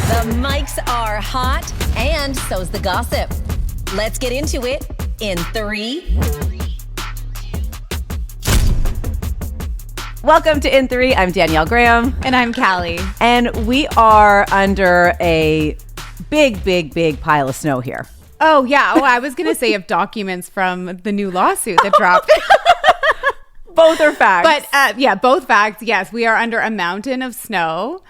The mics are hot, and so's the gossip. Let's get into it in 3. Welcome to In 3. I'm Danielle Graham. And I'm Callie. And we are under a big pile of snow here. Oh, yeah. Oh, I was going to say of documents from the new lawsuit that dropped. Both are facts. But both facts. Yes, we are under a mountain of snow.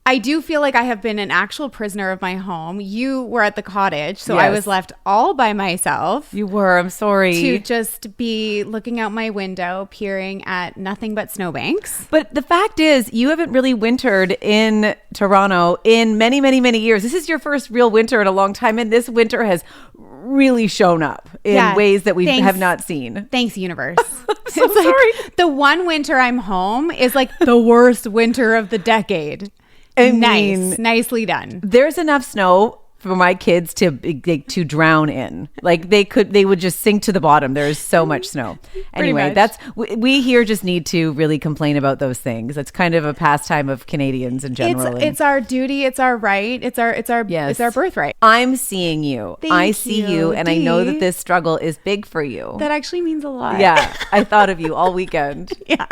I do feel like I have been an actual prisoner of my home. You were at the cottage, so I was left all by myself. You were. I'm sorry. To just be looking out my window, peering at nothing but snowbanks. But the fact is, you haven't really wintered in Toronto in many years. This is your first real winter in a long time, and this winter has really shown up in ways that we have not seen. Thanks, universe. So sorry. Like the one winter I'm home is like the worst winter of the decade. Nicely done. There's enough snow for my kids to drown in. Like they would just sink to the bottom. There's so much snow. Anyway, we here just need to really complain about those things. It's kind of a pastime of Canadians in general. It's our duty. It's our right. It's our birthright. I'm seeing you. I see you, and I know that this struggle is big for you. That actually means a lot. Yeah, I thought of you all weekend. Yeah.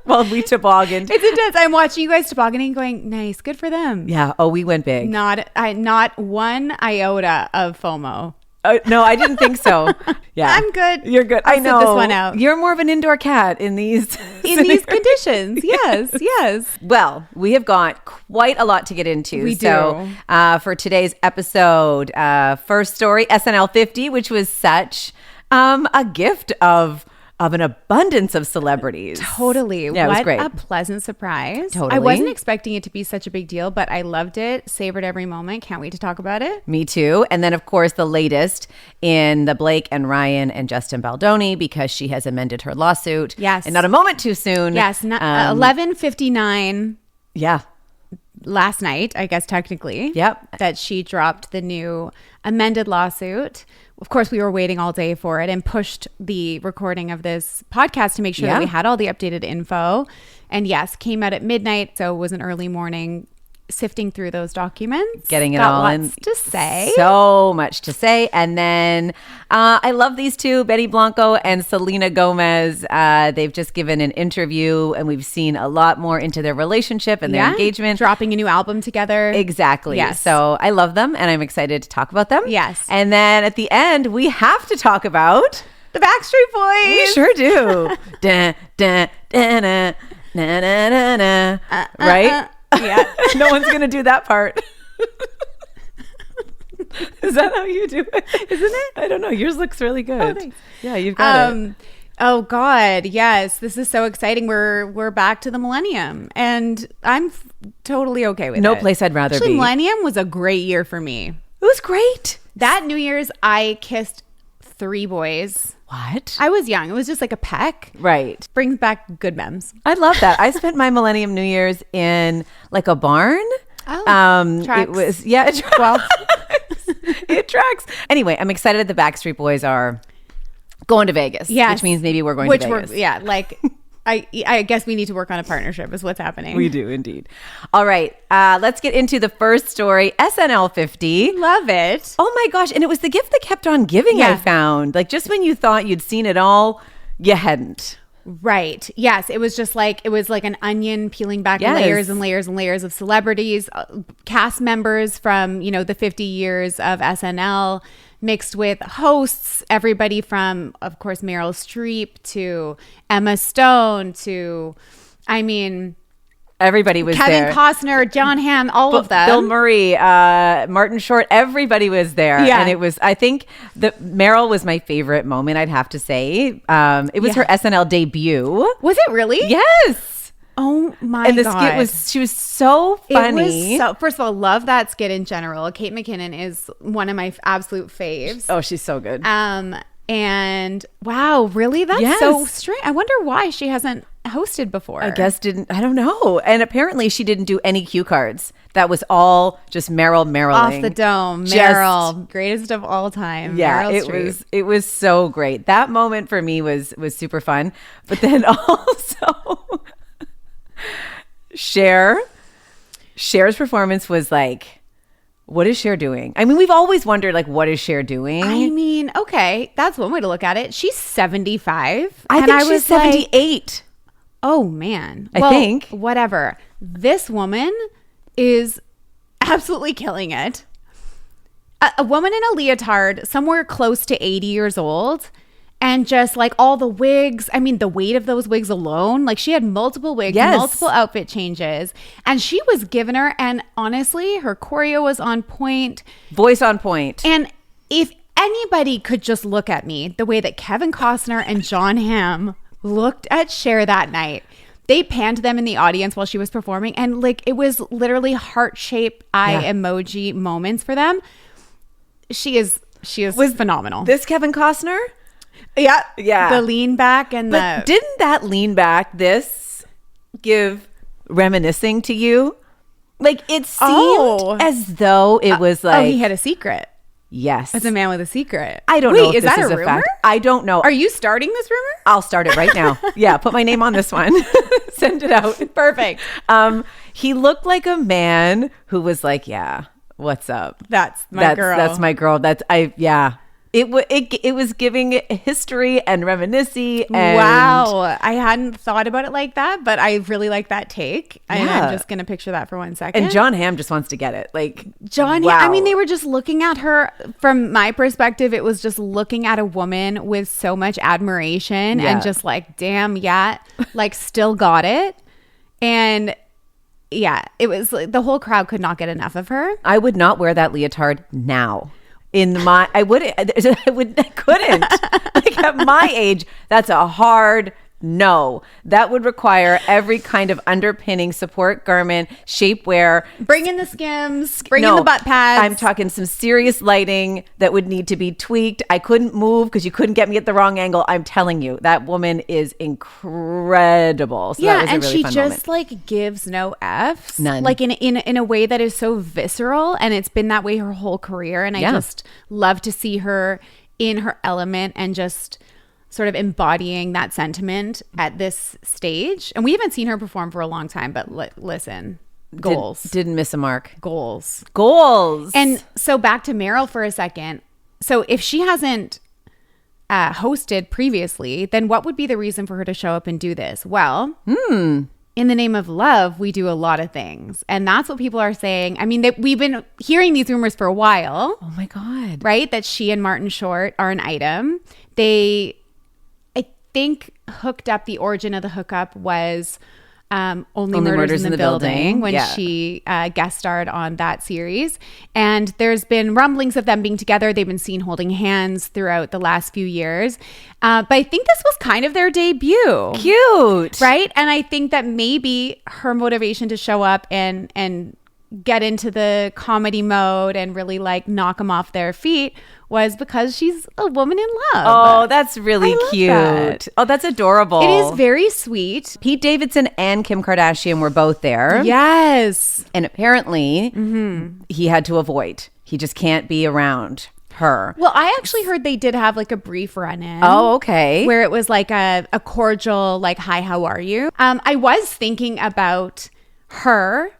Well, we tobogganed. It's intense. I'm watching you guys tobogganing, going, nice, good for them. Yeah. Oh, we went big. Not one iota of FOMO. No, I didn't think so. Yeah, I'm good. You're good. I'll I know. sit this one out. You're more of an indoor cat in these conditions. Yes. Well, we have got quite a lot to get into. We do. For today's episode, first story, SNL 50, which was such a gift of an abundance of celebrities. Totally. Yeah, it was great. What a pleasant surprise. Totally. I wasn't expecting it to be such a big deal, but I loved it. Savored every moment. Can't wait to talk about it. Me too. And then, of course, the latest in the Blake and Ryan and Justin Baldoni, because she has amended her lawsuit. Yes. And not a moment too soon. Yes. 11:59. Yeah. Last night, I guess technically. Yep. That she dropped the new amended lawsuit. Of course, we were waiting all day for it and pushed the recording of this podcast to make sure that we had all the updated info. And yes, came out at midnight. So it was an early morning sifting through those documents. Getting it Got all in. lots to say. So much to say. And then I love these two, Betty Blanco and Selena Gomez. They've just given an interview and we've seen a lot more into their relationship and their engagement. Dropping a new album together. Exactly. Yes. So I love them and I'm excited to talk about them. Yes. And then at the end, we have to talk about the Backstreet Boys. We sure do. Dun, dun, dun, dun, na, na, na, na. Right? Yeah. No one's going to do that part. Is that how you do it? Isn't it? I don't know. Yours looks really good. Oh, thanks. Yeah, you've got it. Oh God, yes. This is so exciting. We're back to the millennium and I'm totally okay with it. No place I'd rather Actually, be. Millennium was a great year for me. It was great. That New Year's, I kissed 3 boys. What? I was young. It was just like a peck. Right. Brings back good memes. I love that. I spent my Millennium New Year's in like a barn. Oh, tracks. It was, it tracks. Well, it tracks. Anyway, I'm excited the Backstreet Boys are going to Vegas. Yes. Which means maybe we're going to Vegas. Like I guess we need to work on a partnership is what's happening. We do indeed. All right. Let's get into the first story. SNL 50. Love it. Oh my gosh. And it was the gift that kept on giving, I found. Like just when you thought you'd seen it all, you hadn't. Right. Yes. It was like an onion peeling back layers and layers and layers of celebrities, cast members from, the 50 years of SNL mixed with hosts, everybody from, of course, Meryl Streep to Emma Stone to, everybody was Kevin there. Costner, John Hamm, all of them. Bill Murray, Martin Short, everybody was there. Yeah. And it was, I think Meryl was my favorite moment, I'd have to say. It was her SNL debut. Was it really? Yes. Oh my and the God. skit she was so funny. First of all, love that skit in general. Kate McKinnon is one of my absolute faves. Oh, she's so good. And wow, really? That's so strange. I wonder why she hasn't hosted before. I don't know. And apparently she didn't do any cue cards. That was all just Meryl off the dome. Meryl, greatest of all time. Yeah, Meryl it was so great. That moment for me was super fun. But then also Cher Cher's performance was like, what is Cher doing? I mean, we've always wondered, like, what is Cher doing? I mean, okay, that's one way to look at it. She's 75. I think she's 78. Oh, man. I think. Whatever. This woman is absolutely killing it. A woman in a leotard, somewhere close to 80 years old, and just like all the wigs. I mean, the weight of those wigs alone, like she had multiple wigs, multiple outfit changes, and she was giving her. And honestly, her choreo was on point, voice on point. And if anybody could just look at me the way that Kevin Costner and Jon Hamm looked at Cher that night. They panned them in the audience while she was performing, and like it was literally heart-shaped eye emoji moments for them. She is phenomenal. This Kevin Costner? Yeah. Yeah. The lean back and didn't that lean back give reminiscing to you? Like it seemed as though it was like he had a secret. Yes. As a man with a secret. I don't know if is this that is a a rumor? fact. I don't know. Are you starting this rumor? I'll start it right now. Yeah, put my name on this one. Send it out. Perfect. He looked like a man who was like, yeah, what's up? That's my girl. That's my girl. It was giving history and reminiscing. Wow. I hadn't thought about it like that, but I really like that take. Yeah. And I'm just going to picture that for 1 second. And Jon Hamm just wants to get it. Like Jon Hamm, I mean, they were just looking at her. From my perspective, it was just looking at a woman with so much admiration and just like, damn, yeah, like still got it. And yeah, it was like the whole crowd could not get enough of her. I would not wear that leotard now. I couldn't. Like at my age, that's a hard no. That would require every kind of underpinning, support garment, shapewear. Bring in the skims, bring in the butt pads. I'm talking some serious lighting that would need to be tweaked. I couldn't move because you couldn't get me at the wrong angle. I'm telling you, that woman is incredible. So that was and a really she fun just moment. like gives no F's. None. Like in a way that is so visceral, and it's been that way her whole career. And I just love to see her in her element and just sort of embodying that sentiment at this stage. And we haven't seen her perform for a long time, but listen, goals. Didn't miss a mark. Goals. And so back to Meryl for a second. So if she hasn't hosted previously, then what would be the reason for her to show up and do this? Well, in the name of love, we do a lot of things. And that's what people are saying. I mean, we've been hearing these rumors for a while. Oh my God. Right? That she and Martin Short are an item. I think hooked up, the origin of the hookup was Only Murders in the Building when she guest starred on that series. And there's been rumblings of them being together. They've been seen holding hands throughout the last few years. But I think this was kind of their debut. Cute. Right? And I think that maybe her motivation to show up and get into the comedy mode and really like knock them off their feet was because she's a woman in love. Oh, that's really cute. That. Oh, that's adorable. It is very sweet. Pete Davidson and Kim Kardashian were both there. Yes. And apparently he had to avoid. He just can't be around her. Well, I actually heard they did have like a brief run-in. Oh, okay. Where it was like a cordial, like, hi, how are you? I was thinking about her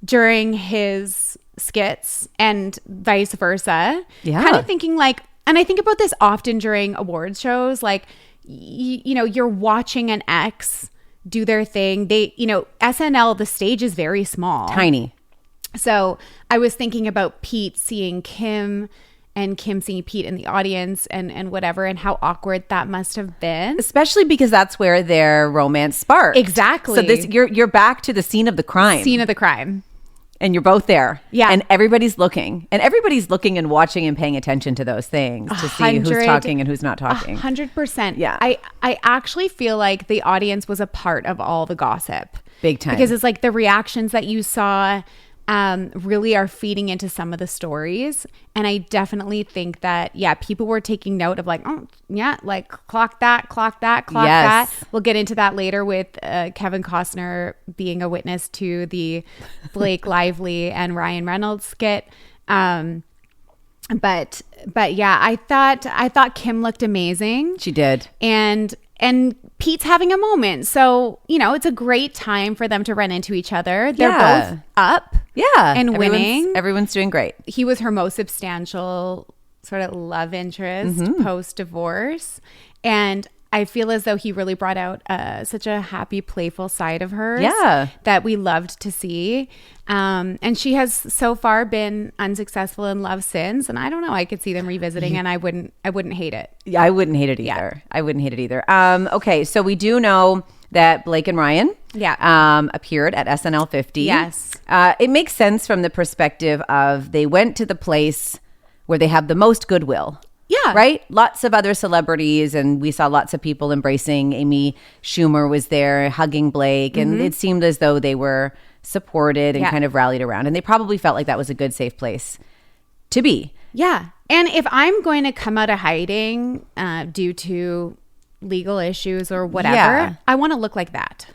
during his skits and vice versa. Yeah. Kind of thinking like, and I think about this often during awards shows, like, you know, you're watching an ex do their thing. SNL, the stage is very small. Tiny. So I was thinking about Pete seeing Kim and Kim seeing Pete in the audience and whatever, and how awkward that must have been. Especially because that's where their romance sparked. Exactly. So you're back to the scene of the crime. And you're both there. Yeah. And everybody's looking. And everybody's looking and watching and paying attention to those things to see who's talking and who's not talking. 100%. Yeah. I actually feel like the audience was a part of all the gossip. Big time. Because it's like the reactions that you saw really are feeding into some of the stories. And I definitely think that, people were taking note of like, oh, yeah, like clock that. We'll get into that later with Kevin Costner being a witness to the Blake Lively and Ryan Reynolds skit. But yeah, I thought Kim looked amazing. She did. And Pete's having a moment. So, you know, it's a great time for them to run into each other. They're both up. and winning. Everyone's doing great. He was her most substantial sort of love interest post-divorce. And I feel as though he really brought out such a happy, playful side of hers that we loved to see. And she has so far been unsuccessful in love since. And I don't know, I could see them revisiting and I wouldn't hate it. Yeah, I wouldn't hate it either. I wouldn't hate it either. Okay, so we do know that Blake and Ryan appeared at SNL 50. Yes. It makes sense from the perspective of they went to the place where they have the most goodwill. Yeah. Right? Lots of other celebrities, and we saw lots of people embracing. Amy Schumer was there hugging Blake, and it seemed as though they were supported and kind of rallied around. And they probably felt like that was a good, safe place to be. Yeah. And if I'm going to come out of hiding due to legal issues or whatever, I want to look like that.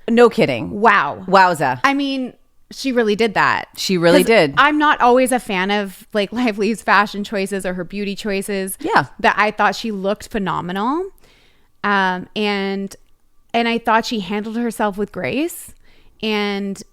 No kidding. Wow. Wowza. I mean, she really did that. She really did. I'm not always a fan of Blake Lively's fashion choices or her beauty choices. Yeah. That I thought she looked phenomenal. And I thought she handled herself with grace. And so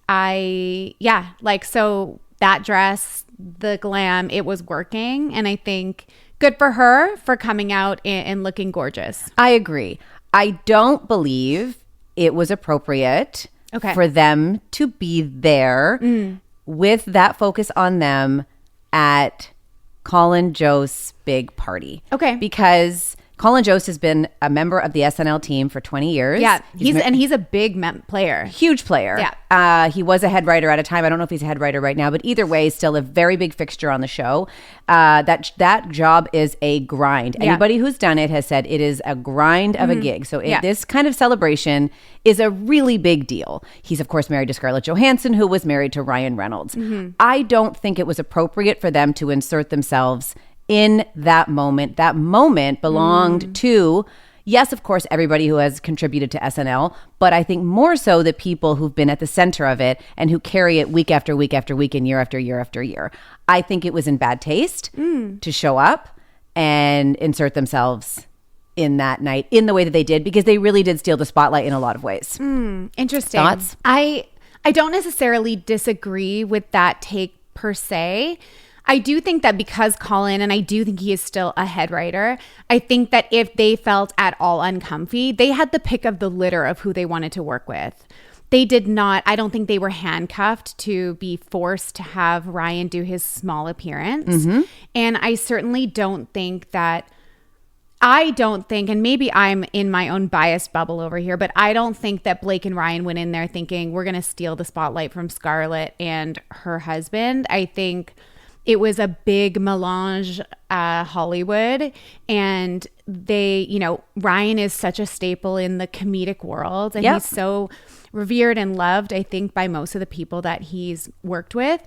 that dress, the glam, it was working. And I think good for her for coming out and looking gorgeous. I agree. I don't believe it was appropriate for them to be there with that focus on them at Colin Jost's big party. Okay. Because Colin Jost has been a member of the SNL team for 20 years. Yeah, he's a big player. Huge player. Yeah. He was a head writer at a time. I don't know if he's a head writer right now, but either way, still a very big fixture on the show. That job is a grind. Yeah. Anybody who's done it has said it is a grind of a gig. So this kind of celebration is a really big deal. He's, of course, married to Scarlett Johansson, who was married to Ryan Reynolds. I don't think it was appropriate for them to insert themselves in that moment. That moment belonged to, yes, of course, everybody who has contributed to SNL, but I think more so the people who've been at the center of it and who carry it week after week after week and year after year after year. I think it was in bad taste to show up and insert themselves in that night in the way that they did, because they really did steal the spotlight in a lot of ways. Interesting. Thoughts? I don't necessarily disagree with that take per se. I do think that because Colin, and I do think he is still a head writer, I think that if they felt at all uncomfy, they had the pick of the litter of who they wanted to work with. They did not, I don't think they were handcuffed to be forced to have Ryan do his small appearance. And I certainly don't think, and maybe I'm in my own biased bubble over here, but I don't think that Blake and Ryan went in there thinking we're going to steal the spotlight from Scarlett and her husband. I think it was a big melange, Hollywood, and Ryan is such a staple in the comedic world, and he's so revered and loved, I think, by most of the people that he's worked with.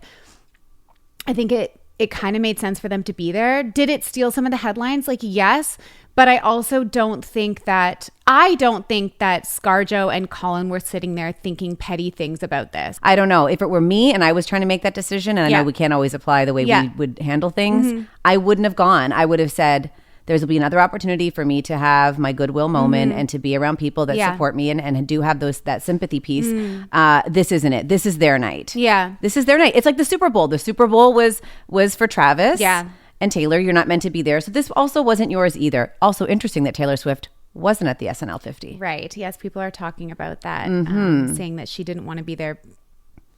I think it kind of made sense for them to be there. Did it steal some of the headlines? Yes. But I also don't think that ScarJo and Colin were sitting there thinking petty things about this. I don't know. If it were me and I was trying to make that decision, and I know we can't always apply the way we would handle things, I wouldn't have gone. I would have said, there's will be another opportunity for me to have my goodwill moment and to be around people that support me and do have that sympathy piece. This isn't it. This is their night. Yeah. This is their night. It's like the Super Bowl. The Super Bowl was for Travis. Yeah. And Taylor, you're not meant to be there. So this also wasn't yours either. Also interesting that Taylor Swift wasn't at the SNL 50. Right. Yes, people are talking about that, saying that she didn't want to be there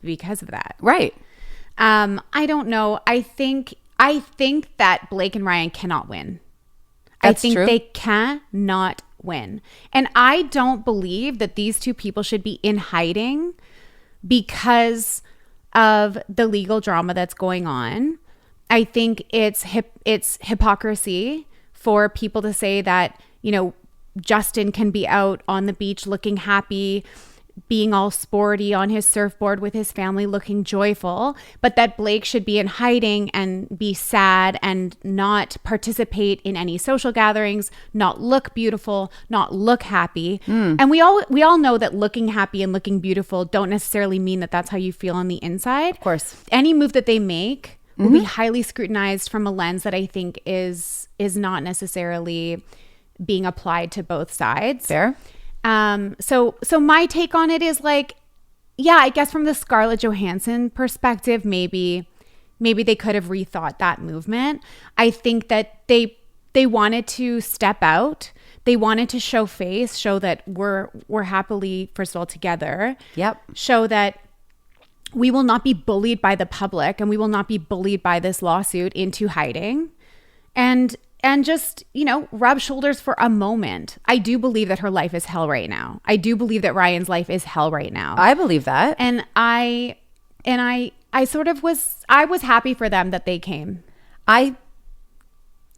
because of that. Right. I don't know. I think that Blake and Ryan cannot win. That's I think true. they cannot win. And I don't believe that these two people should be in hiding because of the legal drama that's going on. I think it's hypocrisy for people to say that, Justin can be out on the beach looking happy, being all sporty on his surfboard with his family, looking joyful, but that Blake should be in hiding and be sad and not participate in any social gatherings, not look beautiful, not look happy. And we all know that looking happy and looking beautiful don't necessarily mean that that's how you feel on the inside. Of course. Any move that they make will be highly scrutinized from a lens that I think is not necessarily being applied to both sides. Fair. So my take on it is I guess from the Scarlett Johansson perspective, maybe they could have rethought that movement. I think that they wanted to step out. They wanted to show face, show that we're happily, first of all, together. Yep. Show that we will not be bullied by the public and we will not be bullied by this lawsuit into hiding. And just, rub shoulders for a moment. I do believe that her life is hell right now. I do believe that Ryan's life is hell right now. I believe that. And I sort of was happy for them that they came. I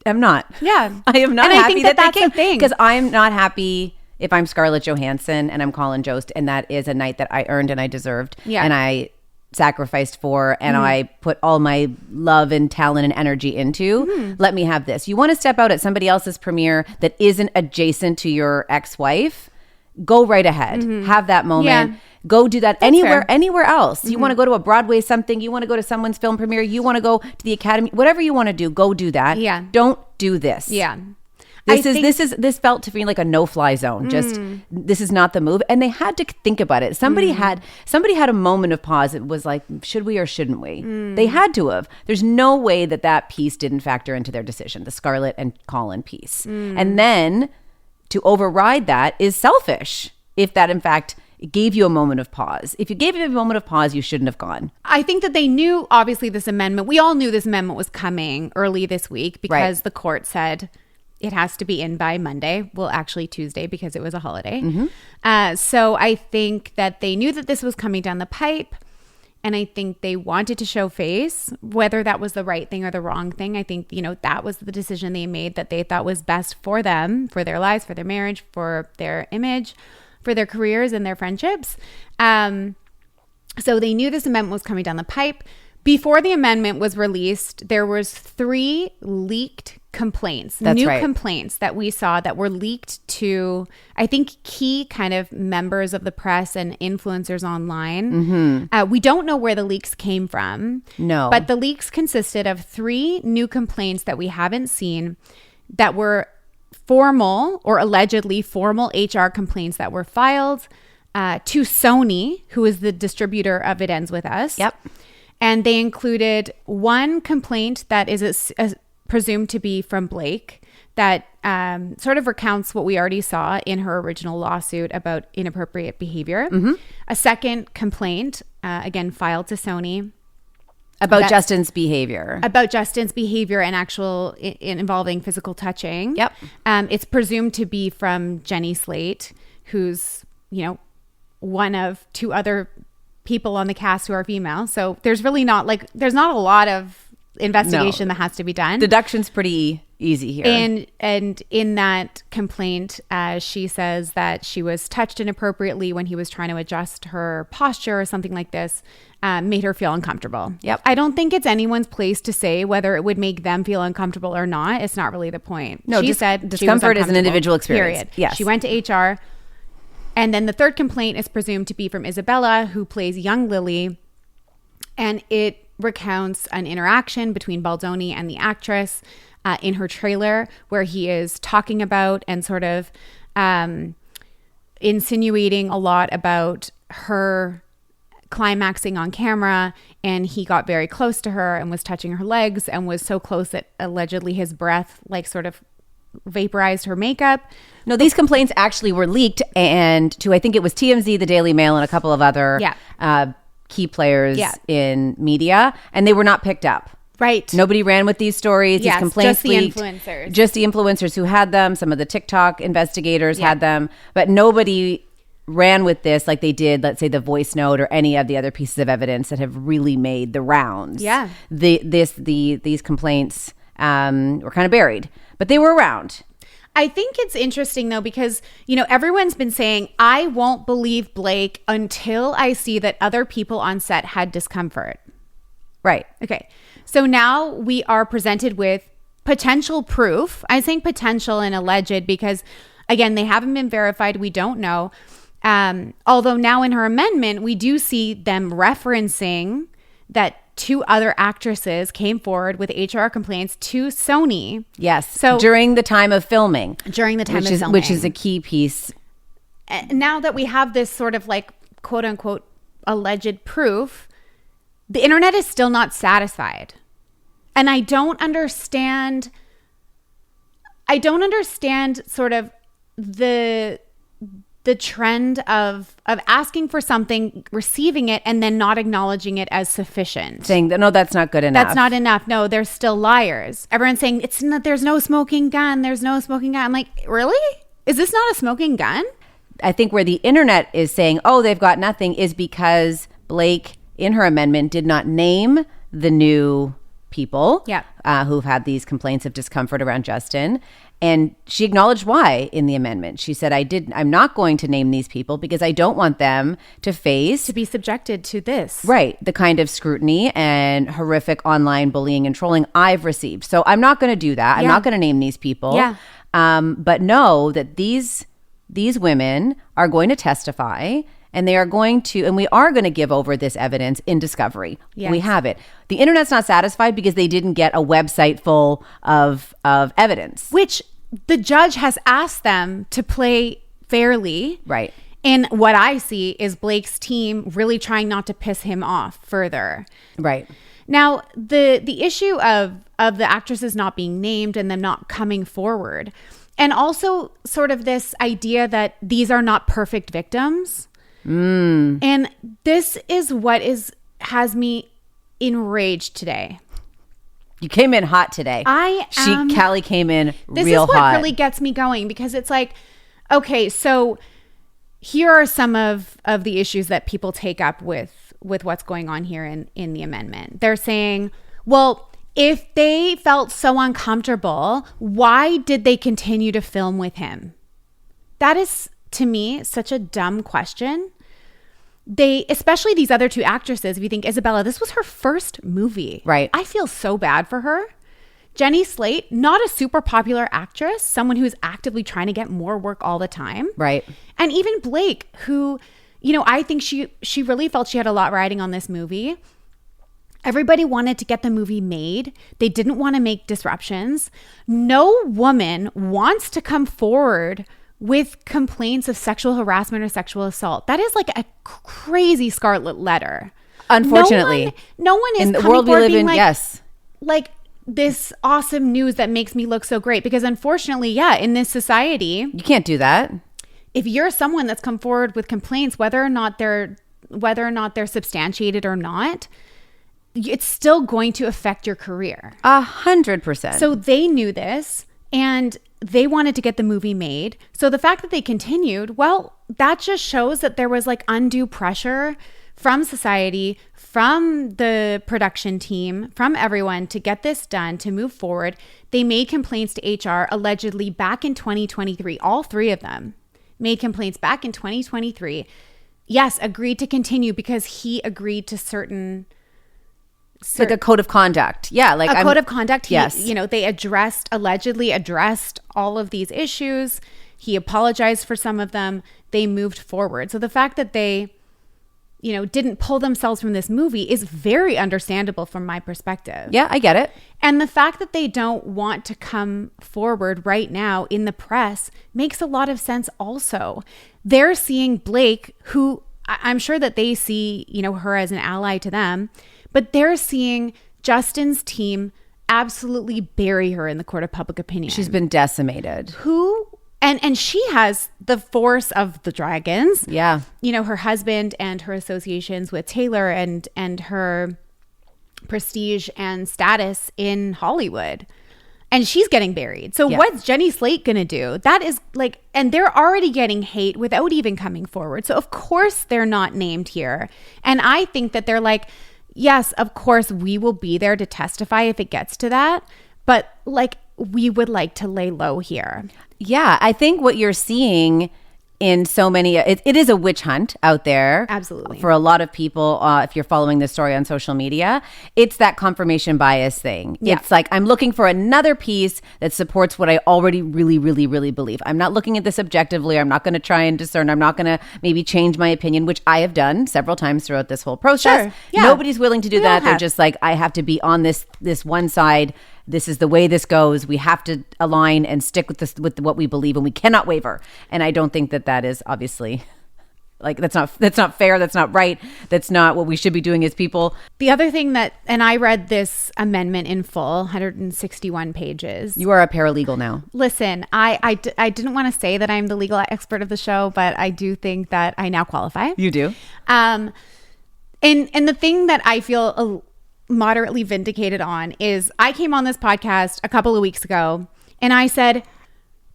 am not. Yeah. I am not and happy I think that they came. the thing. Because I'm not happy if I'm Scarlett Johansson and I'm Colin Jost, and that is a night that I earned and I deserved. Yeah. And I sacrificed for, and I put all my love and talent and energy into. Let me have this. You want to step out at somebody else's premiere that isn't adjacent to your ex-wife? Go right ahead. Have that moment. Yeah. Go do that anywhere else. You want to go to a Broadway something, you want to go to someone's film premiere, you want to go to the Academy, whatever you want to do, go do that. Yeah. Don't do this. Yeah. This felt to me like a no-fly zone. Just this is not the move, and they had to think about it. Somebody had a moment of pause. It was like, should we or shouldn't we? They had to have. There's no way that piece didn't factor into their decision, the Scarlett and Colin piece. And then to override that is selfish. If that in fact gave you a moment of pause. If you gave it a moment of pause, you shouldn't have gone. I think that they knew, obviously, this amendment. We all knew this amendment was coming early this week because the court said it has to be in by Monday. Well, actually Tuesday because it was a holiday. So I think that they knew that this was coming down the pipe. And I think they wanted to show face, whether that was the right thing or the wrong thing. I think, that was the decision they made that they thought was best for them, for their lives, for their marriage, for their image, for their careers and their friendships. So they knew this amendment was coming down the pipe. Before the amendment was released, there was 3 leaked complaints, complaints that we saw that were leaked to, I think, key kind of members of the press and influencers online. We don't know where the leaks came from. No. But the leaks consisted of 3 new complaints that we haven't seen that were formal or allegedly formal HR complaints that were filed to Sony, who is the distributor of It Ends With Us. Yep. And they included 1 complaint that is presumed to be from Blake that sort of recounts what we already saw in her original lawsuit about inappropriate behavior. A second complaint, again, filed to Sony. About Justin's behavior. About Justin's behavior and actual involving physical touching. Yep. It's presumed to be from Jenny Slate, who's, one of 2 other people on the cast who are female. So there's really there's not a lot of investigation that has to be done. Deduction's pretty easy here. And in that complaint, she says that she was touched inappropriately when he was trying to adjust her posture or something like this, made her feel uncomfortable. Yep. I don't think it's anyone's place to say whether it would make them feel uncomfortable or not. It's not really the point. No, she said discomfort is an individual experience. Period. Yes. She went to HR. And then the third complaint is presumed to be from Isabella, who plays young Lily. And it recounts an interaction between Baldoni and the actress in her trailer where he is talking about and sort of insinuating a lot about her climaxing on camera. And he got very close to her and was touching her legs and was so close that allegedly his breath sort of vaporized her makeup. No, these complaints actually were leaked and to, I think it was TMZ, the Daily Mail, and a couple of other key players in media, and they were not picked up. Right. Nobody ran with these stories. Yes, these complaints just the leaked. influencers. Just the influencers who had them. Some of the TikTok investigators had them, but nobody ran with this like they did, let's say, the voice note or any of the other pieces of evidence that have really made the rounds. Yeah. These complaints were kind of buried, but they were around. I think it's interesting though, because, everyone's been saying, I won't believe Blake until I see that other people on set had discomfort. Right. Okay. So now we are presented with potential proof. I'm saying potential and alleged because, again, they haven't been verified. We don't know. Although now in her amendment, we do see them referencing that 2 other actresses came forward with HR complaints to Sony. Yes. So during the time of filming. Filming. Which is a key piece. Now that we have this sort of quote unquote alleged proof, the internet is still not satisfied. And I don't understand sort of the trend of asking for something, receiving it, and then not acknowledging it as sufficient. Saying that, no, that's not good enough. That's not enough. No, they're still liars. Everyone's saying it's not, there's no smoking gun. There's no smoking gun. I'm like, really? Is this not a smoking gun? I think where the internet is saying, oh, they've got nothing, is because Blake, in her amendment, did not name the new people who've had these complaints of discomfort around Justin. And she acknowledged why in the amendment. She said, I'm not going to name these people because I don't want them to be subjected to this. Right. The kind of scrutiny and horrific online bullying and trolling I've received. So I'm not going to do that. I'm not going to name these people. Yeah. But know that these women are going to testify, and they are going to, and we are going to give over this evidence in discovery. Yes. We have it. The internet's not satisfied because they didn't get a website full of evidence. Which the judge has asked them to play fairly. Right. And what I see is Blake's team really trying not to piss him off further. Right. Now, the issue of the actresses not being named and them not coming forward, and also sort of this idea that these are not perfect victims. And this is what has me enraged today. You came in hot today. Callie came in real hot. This is what really gets me going, because it's like, okay, so here are some of the issues that people take up with what's going on here in the amendment. They're saying, well, if they felt so uncomfortable, why did they continue to film with him? That is, to me, such a dumb question. Especially these other two actresses, if you think Isabella, this was her first movie. Right. I feel so bad for her. Jenny Slate, not a super popular actress, someone who's actively trying to get more work all the time. Right. And even Blake, who, I think she really felt she had a lot riding on this movie. Everybody wanted to get the movie made. They didn't want to make disruptions. No woman wants to come forward with complaints of sexual harassment or sexual assault. That is like a crazy scarlet letter. Unfortunately. No one is in the coming world we forward live being in, like, yes. Like this awesome news that makes me look so great. Because unfortunately, in this society, you can't do that. If you're someone that's come forward with complaints, whether or not they're substantiated or not, it's still going to affect your career. 100%. So they knew this, and they wanted to get the movie made. So the fact that they continued, well, that just shows that there was like undue pressure from society, from the production team, from everyone to get this done, to move forward. They made complaints to HR allegedly back in 2023. All three of them made complaints back in 2023. Yes, agreed to continue because he agreed to certain... like a code of conduct. Yeah. Like code of conduct. Yes. They allegedly addressed all of these issues. He apologized for some of them. They moved forward. So the fact that they, didn't pull themselves from this movie is very understandable from my perspective. Yeah, I get it. And the fact that they don't want to come forward right now in the press makes a lot of sense also. They're seeing Blake, who I'm sure that they see, her as an ally to them, but they're seeing Justin's team absolutely bury her in the court of public opinion. She's been decimated. And she has the force of the dragons. Yeah. Her husband and her associations with Taylor and her prestige and status in Hollywood. And she's getting buried. So what's Jenny Slate going to do? That is like, and they're already getting hate without even coming forward. So of course they're not named here. And I think that they're like, yes, of course, we will be there to testify if it gets to that. But like, we would like to lay low here. Yeah, I think what you're seeing in so many, it is a witch hunt out there. Absolutely. For a lot of people, if you're following this story on social media, it's that confirmation bias thing. Yeah. It's like, I'm looking for another piece that supports what I already really, really, really believe. I'm not looking at this objectively. I'm not going to try and discern. I'm not going to maybe change my opinion, which I have done several times throughout this whole process. Sure. Yeah. Nobody's willing to do that. They're just like, I have to be on this one side. This is the way this goes. We have to align and stick with this, with what we believe, and we cannot waver. And I don't think that is obviously Like that's not fair. That's not right. That's not what we should be doing as people. The other thing and I read this amendment in full, 161 pages. You are a paralegal now. Listen, I didn't want to say that I'm the legal expert of the show, but I do think that I now qualify. You do. And the thing that I feel moderately vindicated on is I came on this podcast a couple of weeks ago and I said,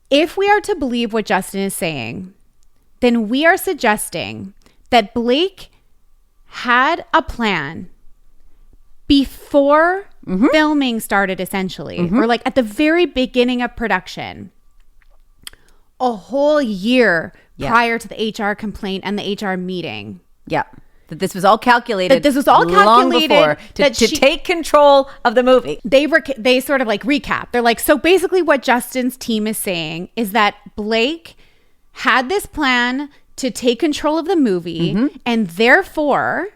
if we are to believe what Justin is saying, then we are suggesting that Blake had a plan before filming started, essentially, or like at the very beginning of production, a whole year prior to the HR complaint and the HR meeting. Yeah. That this was all calculated. Long before to take control of the movie. They sort of like recap. They're like, so basically what Justin's team is saying is that Blake had this plan to take control of the movie and therefore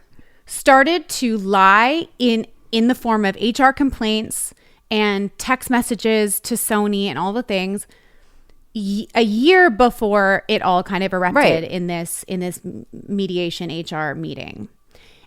started to lie in the form of HR complaints and text messages to Sony and all the things a year before it all kind of erupted in this mediation HR meeting.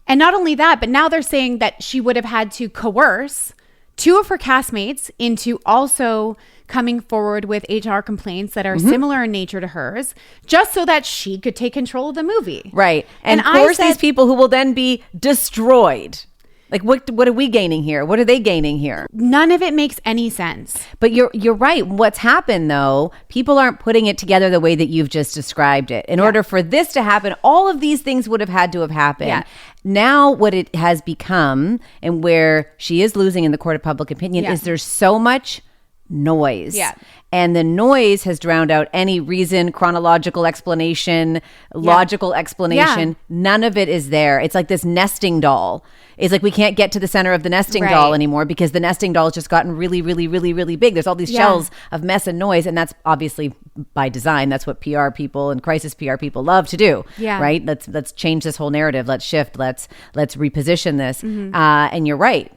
And not only that, but now they're saying that she would have had to coerce two of her castmates into also coming forward with HR complaints that are similar in nature to hers, just so that she could take control of the movie. Right. And coerce these people who will then be destroyed. Like, what are we gaining here? What are they gaining here? None of it makes any sense. But you're right. What's happened, though, people aren't putting it together the way that you've just described it. In order for this to happen, all of these things would have had to have happened. Yeah. Now, what it has become, and where she is losing in the court of public opinion, is there's so much noise. Yeah. And the noise has drowned out any reason, chronological explanation, logical explanation. Yeah. None of it is there. It's like this nesting doll. It's like we can't get to the center of the nesting doll anymore because the nesting doll has just gotten really, really, really, really big. There's all these shells of mess and noise, and that's obviously by design. That's what PR people and crisis PR people love to do. Yeah. Right? Let's change this whole narrative. Let's shift. Let's reposition this. And you're right.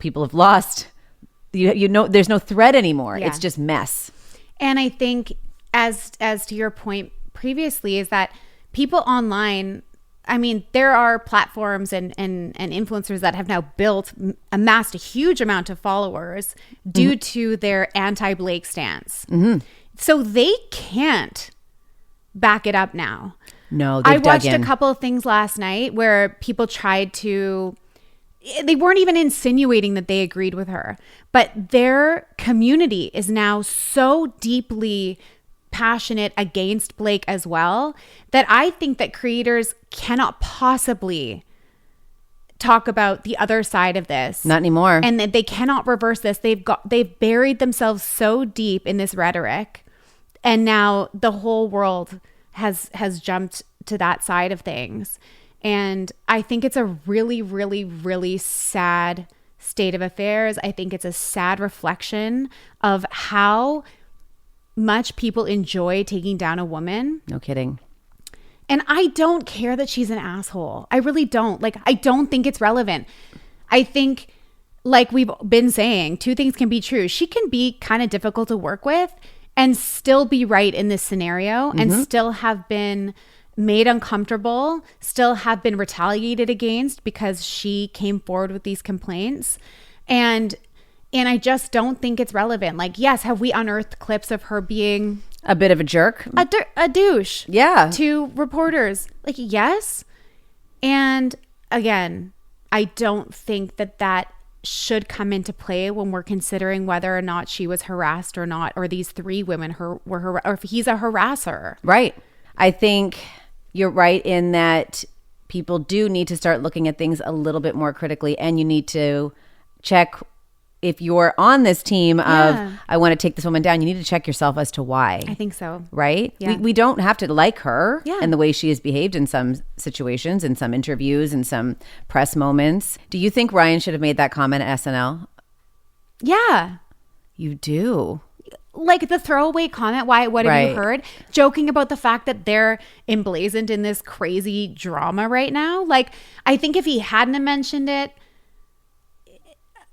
People have lost. You know, there's no thread anymore. Yeah. It's just mess. And I think, as to your point previously, is that people online, I mean, there are platforms and influencers that have now amassed a huge amount of followers due to their anti-Blake stance. So they can't back it up now. No, I watched a couple of things last night where people tried to... They weren't even insinuating that they agreed with her, but their community is now so deeply passionate against Blake as well that I think that creators cannot possibly talk about the other side of this. Not anymore. And that they cannot reverse this. They've buried themselves so deep in this rhetoric, and now the whole world has jumped to that side of things. And I think it's a really, really, really sad state of affairs. I think it's a sad reflection of how much people enjoy taking down a woman. No kidding. And I don't care that she's an asshole. I really don't. Like, I don't think it's relevant. I think, like we've been saying, two things can be true. She can be kind of difficult to work with and still be right in this scenario and still have been made uncomfortable, still have been retaliated against because she came forward with these complaints. And I just don't think it's relevant. Like, yes, have we unearthed clips of her being a bit of a jerk? A douche. Yeah. To reporters. Like, yes. And again, I don't think that should come into play when we're considering whether or not she was harassed or not, or these three women or if he's a harasser. Right. I think you're right in that people do need to start looking at things a little bit more critically, and you need to check if you're on this team of, I want to take this woman down, you need to check yourself as to why. I think so. Right? Yeah. We don't have to like her and the way she has behaved in some situations, in some interviews, in some press moments. Do you think Ryan should have made that comment at SNL? Yeah. You do? Like the throwaway comment, what have you heard? Joking about the fact that they're emblazoned in this crazy drama right now. Like, I think if he hadn't mentioned it,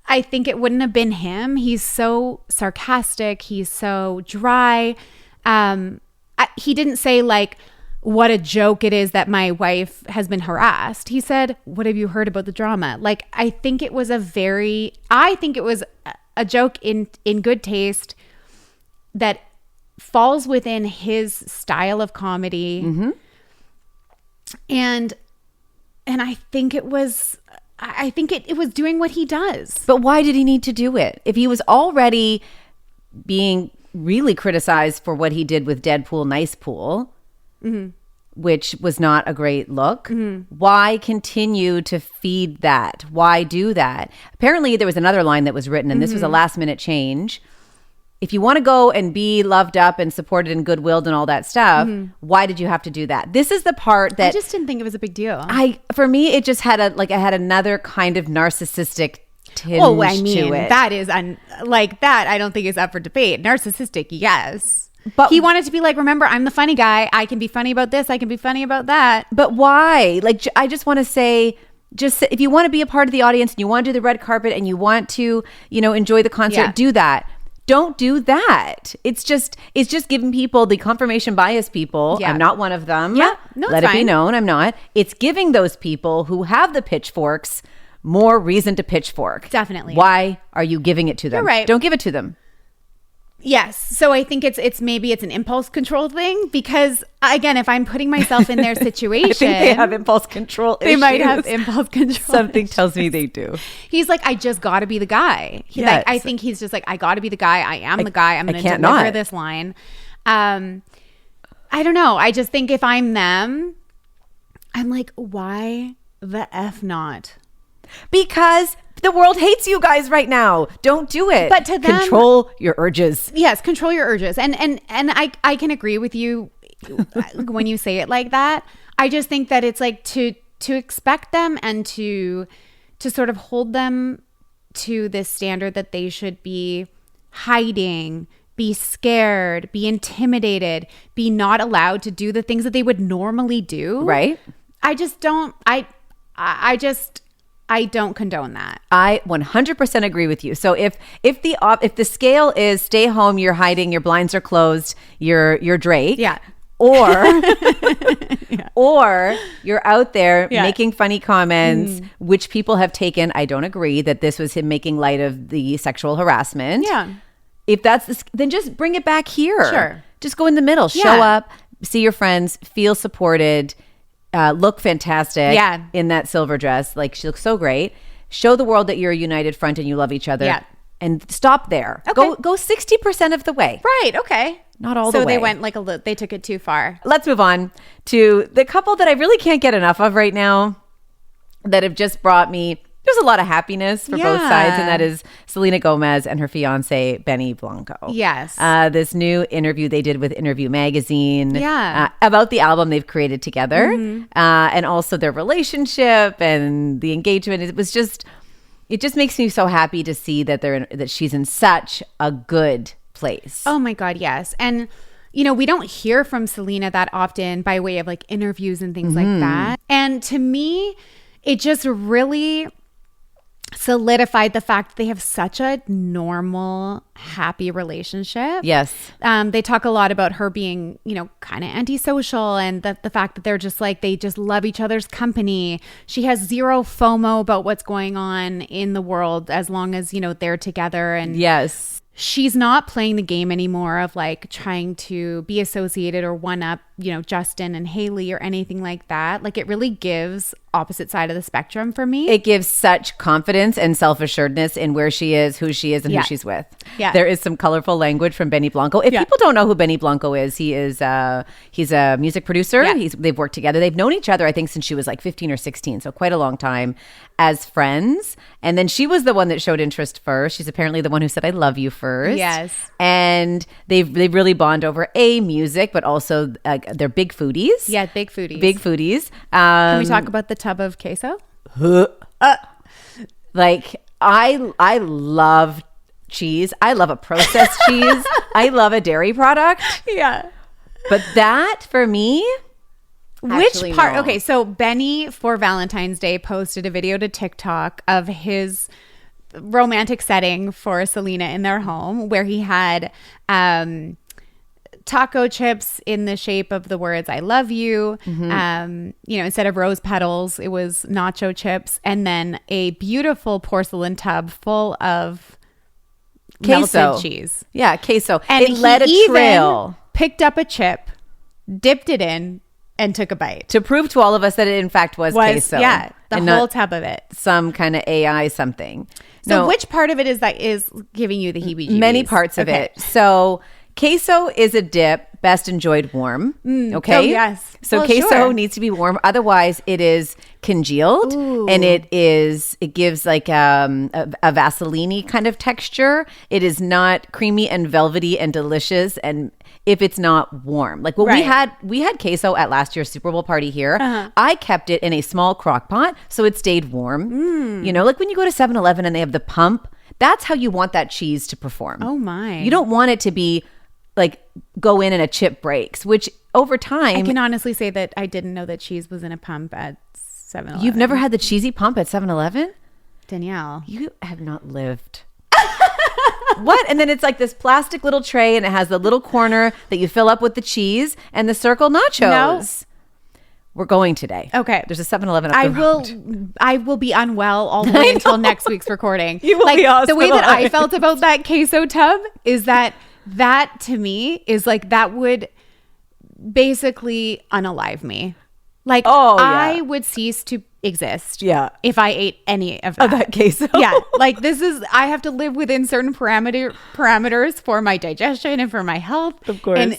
I think it wouldn't have been him. He's so sarcastic. He's so dry. He didn't say like, what a joke it is that my wife has been harassed. He said, what have you heard about the drama? Like, I think it was a joke in good taste that falls within his style of comedy. Mm-hmm. And I think it was doing what he does. But why did he need to do it? If he was already being really criticized for what he did with Deadpool Nice Pool, which was not a great look, why continue to feed that? Why do that? Apparently there was another line that was written, and this was a last minute change. If you want to go and be loved up and supported and goodwilled and all that stuff, why did you have to do that? This is the part that I just didn't think it was a big deal. For me, it just had I had another kind of narcissistic tinge to it. That is that I don't think is up for debate. Narcissistic, yes. But he wanted to be like, remember, I'm the funny guy. I can be funny about this. I can be funny about that. But why? Like, I just want to say, just if you want to be a part of the audience and you want to do the red carpet and you want to, enjoy the concert, do that. Don't do that. It's just giving people, the confirmation bias people. I'm not one of them. Yeah, no, let it be known I'm not. It's giving those people who have the pitchforks more reason to pitchfork. Definitely. Why are you giving it to them? You're right. Don't give it to them. Yes. So I think it's maybe it's an impulse control thing, because again, if I'm putting myself in their situation, I think they have impulse control issues. They might have impulse control. Something tells me they do. He's like, I just got to be the guy. I think he's just like, I got to be the guy. I am the guy. I'm going to deliver this line. I don't know. I just think if I'm them, I'm like, why the F not? Because the world hates you guys right now. Don't do it. But to them, control your urges. Yes, control your urges. And I can agree with you when you say it like that. I just think that it's like to expect them and to sort of hold them to this standard that they should be hiding, be scared, be intimidated, be not allowed to do the things that they would normally do. Right. I just don't I don't condone that. I 100% agree with you. So if the scale is stay home, you're hiding, your blinds are closed, you're Drake. Yeah. Or you're out there making funny comments, which people have taken. I don't agree that this was him making light of the sexual harassment. Yeah. If that's then just bring it back here. Sure. Just go in the middle. Yeah. Show up, see your friends, feel supported. Look fantastic in that silver dress. Like, she looks so great. Show the world that you're a united front and you love each other. Yeah. And stop there. Okay. Go 60% of the way. Right. Okay. Not all the way. So they went they took it too far. Let's move on to the couple that I really can't get enough of right now that have just brought me, there's a lot of happiness for both sides, and that is Selena Gomez and her fiance, Benny Blanco. Yes. This new interview they did with Interview Magazine Yeah. About the album they've created together, and also their relationship and the engagement. It just makes me so happy to see that that she's in such a good place. Oh my God, yes. And we don't hear from Selena that often by way of like interviews and things like that. And to me, it just really solidified the fact that they have such a normal, happy relationship. Yes. They talk a lot about her being, kind of antisocial, and the fact that they're just like, they just love each other's company. She has zero FOMO about what's going on in the world as long as, they're together. And yes. She's not playing the game anymore of like trying to be associated or one up, Justin and Haley or anything like that. Like, it really gives opposite side of the spectrum for me. It gives such confidence and self-assuredness in where she is, who she is, and who she's with. Yeah. There is some colorful language from Benny Blanco. If people don't know who Benny Blanco is, he's a music producer. Yeah. They've worked together. They've known each other, I think, since she was like 15 or 16, so quite a long time as friends. And then she was the one that showed interest first. She's apparently the one who said, I love you first. Yes. And they really bond over music, but also they're big foodies. Yeah, big foodies. Big foodies. Can we talk about the tub of queso? Like, I love cheese. I love a processed cheese. I love a dairy product. Yeah. But that, for me, which part? No. Okay, so Benny for Valentine's Day posted a video to TikTok of his romantic setting for Selena in their home, where he had taco chips in the shape of the words "I love you." Instead of rose petals, it was nacho chips, and then a beautiful porcelain tub full of queso melted cheese. Yeah, queso. And it led a trail. Picked up a chip, dipped it in, and took a bite to prove to all of us that it in fact was queso. Yeah, the whole tub of it. Some kind of AI something. So which part of it is giving you the heebie-jeebies? Many parts of it. So queso is a dip best enjoyed warm. Okay. Oh, yes. So queso needs to be warm. Otherwise, it is congealed. Ooh. And it gives like a Vaseline kind of texture. It is not creamy and velvety and delicious. And if it's not warm, like we had queso at last year's Super Bowl party here. I kept it in a small crock pot so it stayed warm. Like when you go to 7-Eleven and they have the pump, that's how you want that cheese to perform. Oh my. You don't want it to be like go in and a chip breaks, which over time. I can honestly say that I didn't know that cheese was in a pump at 7-Eleven. You've never had the cheesy pump at 7-Eleven? Danielle. You have not lived. What? And then it's like this plastic little tray and it has the little corner that you fill up with the cheese and the circle nachos. No. We're going today. Okay. There's a 7-Eleven up the road. I will be unwell all the way until next week's recording. You will be the way that I felt about that queso tub is that to me is like that would basically unalive me. Like I would cease to exist if I ate any of that queso. Yeah, like I have to live within certain parameters for my digestion and for my health. Of course. And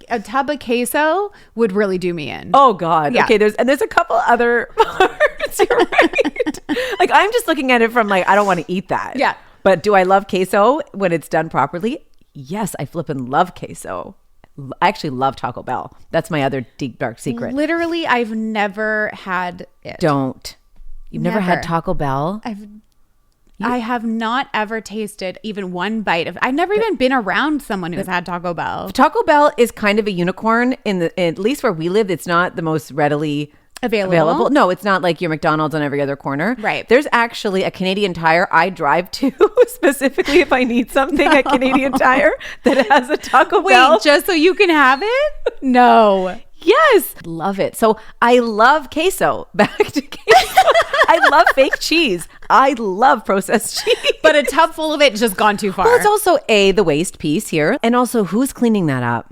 a tub of queso would really do me in. Oh God. Yeah. Okay, there's a couple other parts. You're right. Like I'm just looking at it from like I don't want to eat that. Yeah. But do I love queso when it's done properly? Yes, I flippin' love queso. I actually love Taco Bell. That's my other deep, dark secret. Literally, I've never had it. You've never had Taco Bell? I have not ever tasted even one bite of. I've never even been around someone who's had Taco Bell. Taco Bell is kind of a unicorn at least where we live. It's not the most readily available. No, it's not like your McDonald's on every other corner. Right. There's actually a Canadian Tire I drive to specifically if I need something at Canadian Tire that has a Taco Bell. Wait, just so you can have it? No. Yes. Love it. So I love queso. Back to queso. I love fake cheese. I love processed cheese. But a tub full of it just gone too far. Well, it's also the waste piece here. And also who's cleaning that up?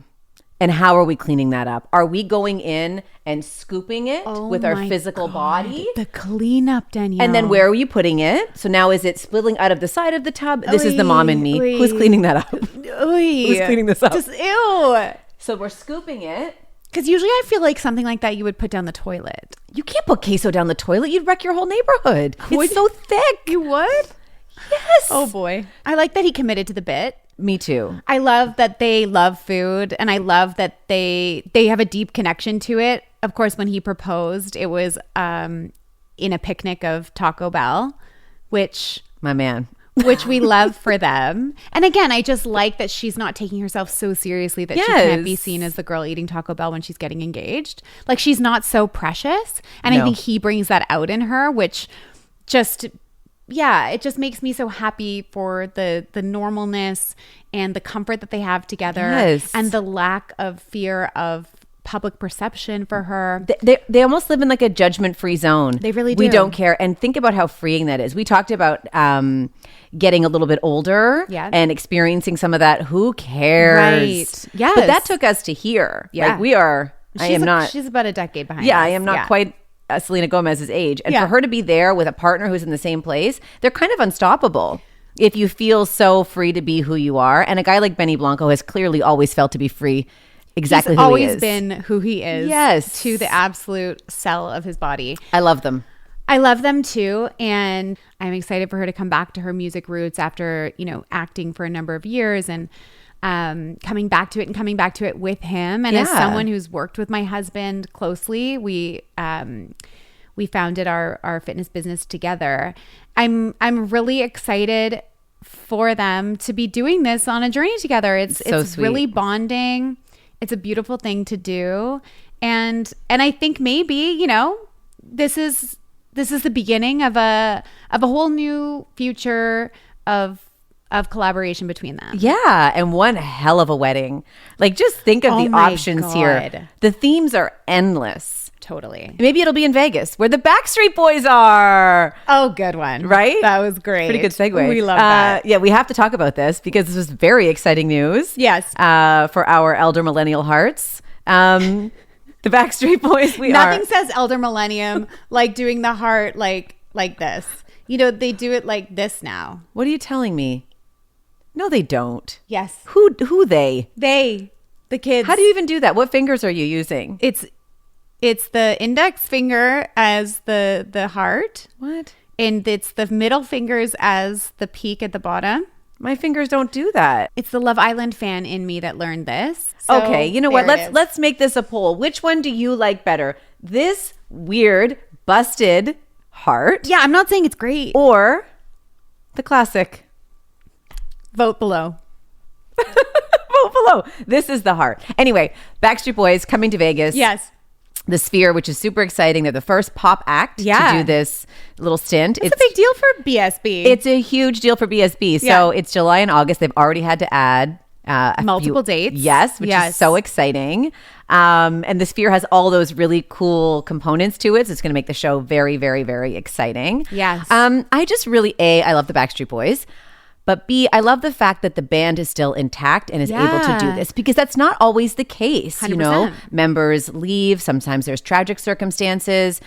And how are we cleaning that up? Are we going in and scooping it with our physical body? The cleanup, Danielle. And then where are you putting it? So now is it spilling out of the side of the tub? This is the mom in me. Who's cleaning that up? Who's cleaning this up? Just ew. So we're scooping it. Because usually I feel like something like that you would put down the toilet. You can't put queso down the toilet. You'd wreck your whole neighborhood. It's so thick. You would? Yes. Oh boy. I like that he committed to the bit. Me too. I love that they love food, and I love that they have a deep connection to it. Of course, when he proposed, it was in a picnic of Taco Bell, which we love for them. And again, I just like that she's not taking herself so seriously that she can't be seen as the girl eating Taco Bell when she's getting engaged. Like she's not so precious, and I think he brings that out in her, which just. Yeah, it just makes me so happy for the normalness and the comfort that they have together and the lack of fear of public perception for her. They almost live in like a judgment-free zone. They really do. We don't care. And think about how freeing that is. We talked about getting a little bit older and experiencing some of that. Who cares? Right. Yes. But that took us to here. Yeah. Like we are, she's about a decade behind us. I am not quite Selena Gomez's age, and for her to be there with a partner who's in the same place, they're kind of unstoppable if you feel so free to be who you are. And a guy like Benny Blanco has clearly always felt to be free, exactly who he is. He's always been who he is, to the absolute cell of his body. I love them. I love them too, and I'm excited for her to come back to her music roots after acting for a number of years and coming back to it with him. And as someone who's worked with my husband closely, we founded our fitness business together. I'm really excited for them to be doing this on a journey together. It's really bonding. It's a beautiful thing to do. And I think maybe, this is the beginning of a whole new future of of collaboration between them. Yeah, and one hell of a wedding. Like, just think of the options here. The themes are endless. Totally. Maybe it'll be in Vegas, where the Backstreet Boys are. Oh, good one. Right? That was great. Pretty good segue. We love that. Yeah, we have to talk about this because this was very exciting news. Yes. For our elder millennial hearts. The Backstreet Boys, Nothing says elder millennium like doing the heart like this. You know, they do it like this now. What are you telling me? No, they don't. Yes. Who they? They. The kids. How do you even do that? What fingers are you using? It's the index finger as the heart. What? And it's the middle fingers as the peak at the bottom. My fingers don't do that. It's the Love Island fan in me that learned this. So okay, you know what? Let's make this a poll. Which one do you like better? This weird busted heart? Yeah, I'm not saying it's great. Or the classic? Vote below. Vote below. This is the heart. Anyway, Backstreet Boys coming to Vegas. Yes. The Sphere, which is super exciting. They're the first pop act to do this little stint. It's a big deal for BSB. It's a huge deal for BSB. So it's July and August. They've already had to add multiple dates. Yes, which is so exciting. And the Sphere has all those really cool components to it. So it's going to make the show very, very, very exciting. Yes. I just really, I love the Backstreet Boys. But B, I love the fact that the band is still intact and is able to do this, because that's not always the case. 100%. You know, members leave. Sometimes there's tragic circumstances.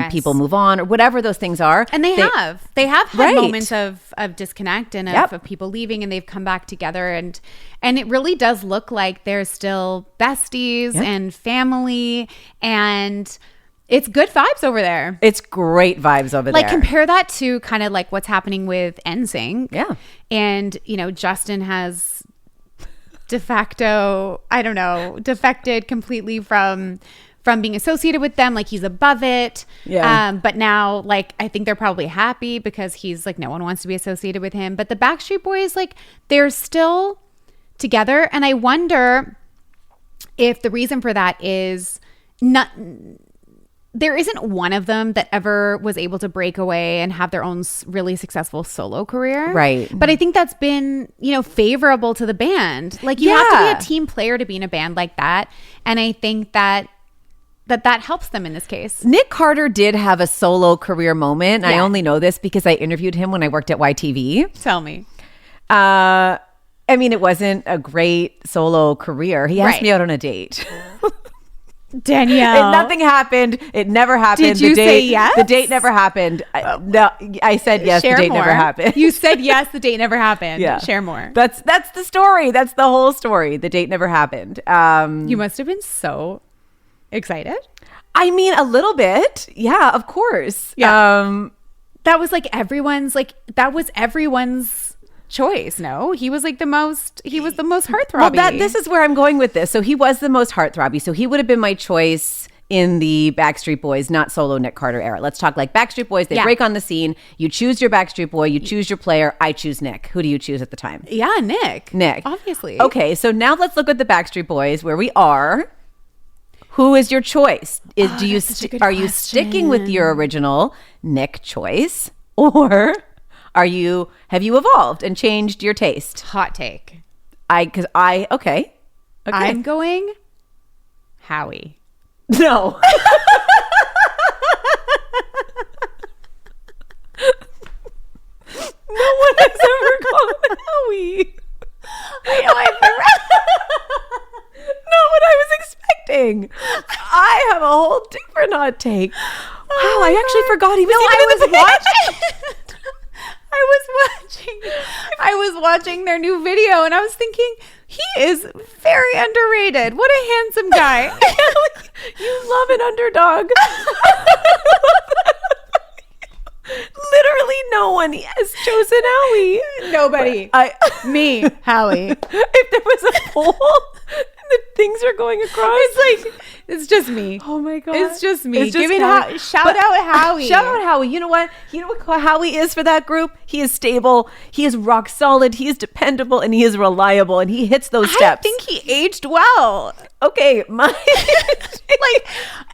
People move on, or whatever those things are. And they have had moments of disconnect and of people leaving, and they've come back together. And it really does look like they're still besties and family, and it's good vibes over there. It's great vibes over there. Like, compare that to kind of like what's happening with NSYNC. Yeah. And, you know, Justin has defected completely from being associated with them. Like, he's above it. Yeah. But now, like, I think they're probably happy because he's like, no one wants to be associated with him. But the Backstreet Boys, like, they're still together. And I wonder if the reason for that is there isn't one of them that ever was able to break away and have their own really successful solo career. Right. But I think that's been, you know, favorable to the band. Like, you have to be a team player to be in a band like that. And I think that helps them in this case. Nick Carter did have a solo career moment. I only know this because I interviewed him when I worked at YTV. Tell me. I mean, it wasn't a great solo career. He asked me out on a date. Danielle. And nothing happened. It never happened. Did you say yes? The date never happened. No, I said yes. Share the date more. never happened. You said yes. The date never happened. Yeah. Share more. That's the story. That's the whole story. The date never happened. You must have been so excited. I mean, a little bit. Yeah, of course. Yeah. That was everyone's choice. No, he was the most heartthrobby. Well, this is where I'm going with this. So he was the most heartthrobby. So he would have been my choice in the Backstreet Boys, not solo Nick Carter era. Let's talk like Backstreet Boys. They break on the scene. You choose your Backstreet Boy. You choose your player. I choose Nick. Who do you choose at the time? Yeah, Nick. Nick. Obviously. Okay, so now let's look at the Backstreet Boys, where we are. Who is your choice? Are you sticking with your original Nick choice, or have you evolved and changed your taste? Hot take. Okay. I'm going Howie. No. No one has ever called Howie. I know, I've never. Not what I was expecting. I have a whole different hot take. Wow, I actually forgot he was I was watching their new video, and I was thinking, he is very underrated. What a handsome guy. You love an underdog. Literally no one has chosen Howie. Nobody. Me, Howie. If there was a poll and the things are going across, it's just me. Oh my god, it's just me. Shout out Howie. Shout out Howie. You know what Howie is for that group? He is stable. He is rock solid. He is dependable, and he is reliable, and he hits those steps. I think he aged well. Okay,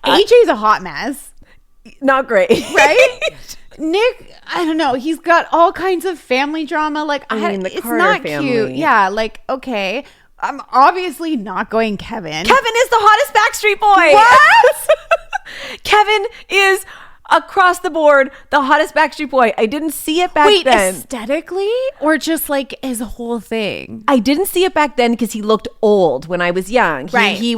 AJ's a hot mess. Not great, right? Nick, I don't know. He's got all kinds of family drama. Like, it's Carter not family. cute. Yeah, like, okay. I'm obviously not going Kevin. Kevin is the hottest Backstreet Boy. What? Kevin is across the board the hottest Backstreet Boy. I didn't see it back then. Aesthetically, or just like his whole thing? I didn't see it back then because he looked old when I was young. Right. He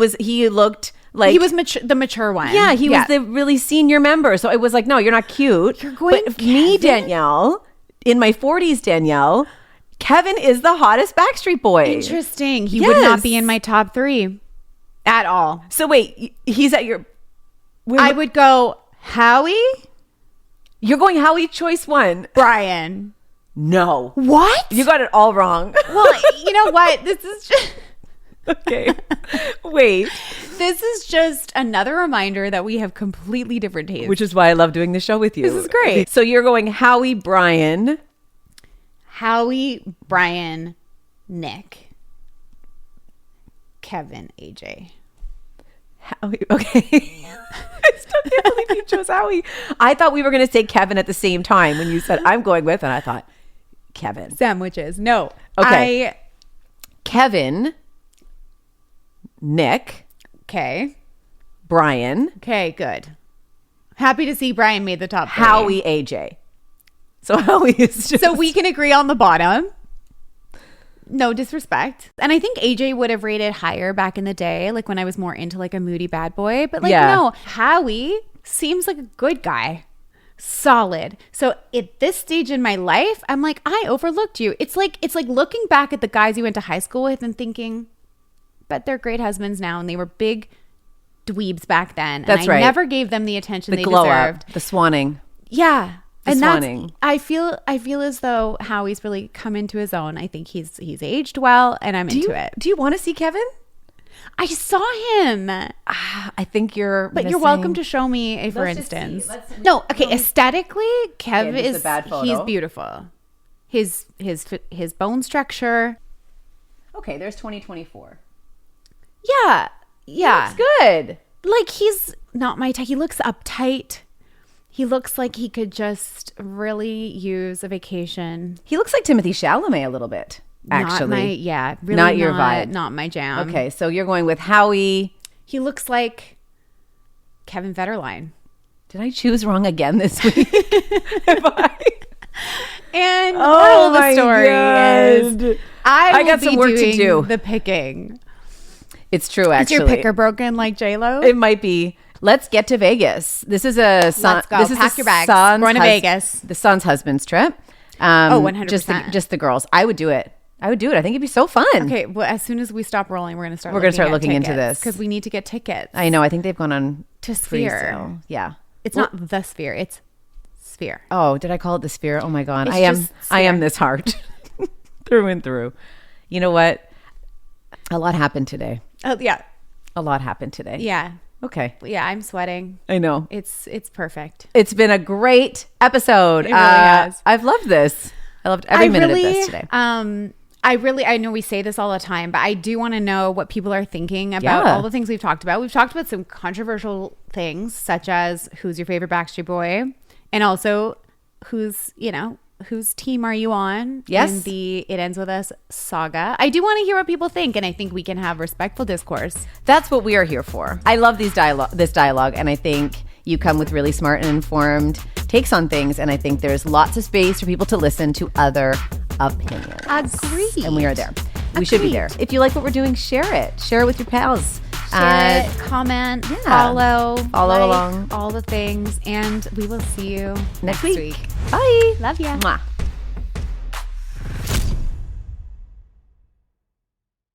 looked like He was the mature one. Yeah, he was the really senior member. So it was like, no, you're not cute. You're going But me, Danielle, in my 40s, Danielle, Kevin is the hottest Backstreet Boy. Interesting. He would not be in my top 3 at all. So wait, he's at your... I would go Howie, You're going Howie choice 1. Brian. No. What? You got it all wrong. Well, you know what? This is just... Okay. Wait. This is just another reminder that we have completely different tastes. Which is why I love doing the show with you. This is great. So you're going Howie, Brian. Howie, Brian, Nick, Kevin, AJ. Howie. Okay. I still can't believe you chose Howie. I thought we were going to say Kevin at the same time when you said I'm going with, and I thought Kevin. Sandwiches. No. Okay. Kevin, Nick, Okay. Brian, Okay, good. Happy to see Brian made the top 3. Howie, AJ. So Howie is just... So we can agree on the bottom. No disrespect. And I think AJ would have rated higher back in the day, like when I was more into like a moody bad boy. But like, no, Howie seems like a good guy. Solid. So at this stage in my life, I'm like, I overlooked you. It's like looking back at the guys you went to high school with and thinking, but they're great husbands now, and they were big dweebs back then. That's and right. I never gave them the attention they glow deserved. up, the swanning. Yeah. The And swanning. I feel as though Howie's really come into his own. I think he's aged well, and I'm into it. Do you want to see Kevin? I saw him. I think you're... But you're welcome to show me a for instance. No, okay, aesthetically, Kev Okay, this is is a bad photo. he's beautiful. His bone structure. Okay, there's 2024. Yeah. Yeah. Looks good. Like, he's not my type. He looks uptight. He looks like he could just really use a vacation. He looks like Timothy Chalamet a little bit, actually. Really not your vibe. Not my jam. Okay, so you're going with Howie. He looks like Kevin Federline. Did I choose wrong again this week? Have I? And the moral of the story is I got some work to do. The picking. It's true, actually. Is your picker broken like J-Lo? It might be. Let's get to Vegas. This is a son. Let's go. This is Pack the your bags. son's Going to Vegas. The son's husband's trip. 100%. Just the girls. I would do it. I would do it. I think it'd be so fun. Okay, well, as soon as we stop rolling, we're going to start. We're going to start looking into this because we need to get tickets. I know. I think they've gone on To free Sphere. sale. Yeah. It's not the Sphere. It's Sphere. Oh, did I call it the Sphere? Oh my God. It's I am just Sphere. this heart through and through. You know what? A lot happened today. Oh yeah, A lot happened today. yeah, Okay. yeah. I'm sweating. I know. It's perfect. It's been a great episode. It really has. I've loved this. I loved every minute of this today. I know we say this all the time, but I do want to know what people are thinking about Yeah. all the things we've talked about. We've talked about some controversial things, such as who's your favorite Backstreet Boy, and also whose team are you on Yes. in the It Ends With Us saga. I do want to hear what people think, and I think we can have respectful discourse. That's what we are here for. I love this dialogue, and I think you come with really smart and informed takes on things, and I think there's lots of space for people to listen to other opinions. Agreed. And we are there. We should be there. If you like what we're doing, share it. Share it with your pals. Share it, comment, yeah. follow Follow along. all the things, and we will see you Next week. week. Bye. Love ya. Mwah.